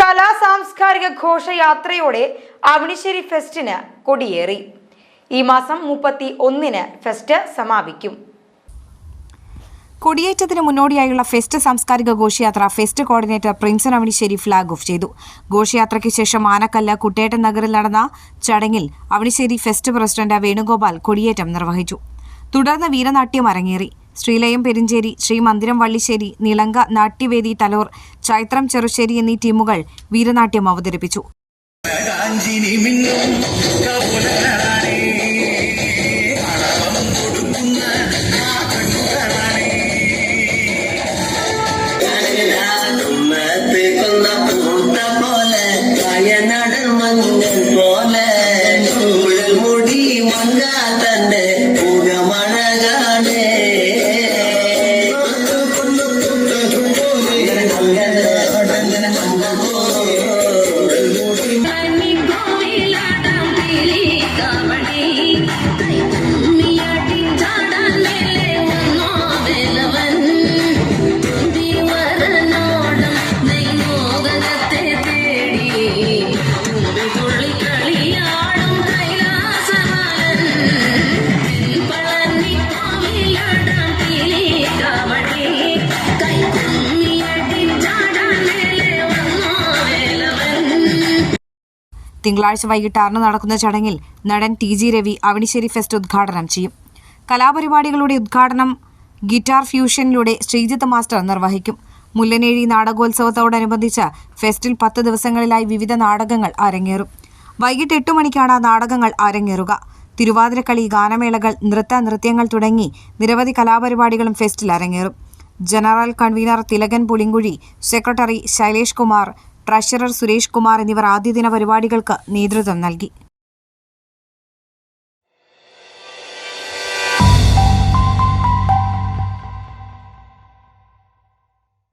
കലാ സാംസ്കാരിക ഘോഷയാത്രയോടെ അവണിശ്ശേരി ഫെസ്റ്റിന് കൊടിയേറി. ഈ മാസം 31-ന് ഫെസ്റ്റ് സമാപിക്കും. കൊടിയേറ്റത്തിന് മുന്നോടിയായുള്ള ഫെസ്റ്റ് സാംസ്കാരിക ഘോഷയാത്ര fest coordinator Prinson Avanissery flag off ചെയ്തു. ഘോഷയാത്രയ്ക്ക് ശേഷം ആനക്കല്ല് കുട്ടേട്ടൻ നഗറിൽ നടന്ന ചടങ്ങിൽ അവണിശ്ശേരി ഫെസ്റ്റ് പ്രസിഡന്റ് വേണുഗോപാൽ കൊടിയേറ്റം നിർവഹിച്ചു. തുടർന്ന് വീരനാട്യം അരങ്ങേറി. ശ്രീലയം പെരിഞ്ചേരി, ശ്രീമന്ദിരം വള്ളിശ്ശേരി, നിളങ്ക നാട്യവേദി തലോർ, ചൈത്രം ചെറുശ്ശേരി എന്നീ ടീമുകൾ വീരനാട്യം അവതരിപ്പിച്ചു. തിങ്കളാഴ്ച വൈകിട്ട് 6 നടക്കുന്ന ചടങ്ങിൽ നടൻ TG രവി അവണിശ്ശേരി ഫെസ്റ്റ് ഉദ്ഘാടനം ചെയ്യും. കലാപരിപാടികളുടെ ഉദ്ഘാടനം ഗിറ്റാർ ഫ്യൂഷനിലൂടെ ശ്രീജിത്ത് മാസ്റ്റർ നിർവഹിക്കും. മുല്ലനേഴി നാടകോത്സവത്തോടനുബന്ധിച്ച് ഫെസ്റ്റിൽ 10 ദിവസങ്ങളിലായി വിവിധ നാടകങ്ങൾ അരങ്ങേറും. വൈകിട്ട് 8 മണിക്കാണ് നാടകങ്ങൾ അരങ്ങേറുക. തിരുവാതിരക്കളി, ഗാനമേളകൾ, നൃത്യങ്ങൾ തുടങ്ങി നിരവധി കലാപരിപാടികളും ഫെസ്റ്റിൽ അരങ്ങേറും. General convener Thilakan Pulinkuzhi, secretary Shailesh Kumar, treasurer Suresh Kumar എന്നിവർ ആദ്യദിന പരിപാടികൾക്ക് നേതൃത്വം നൽകി.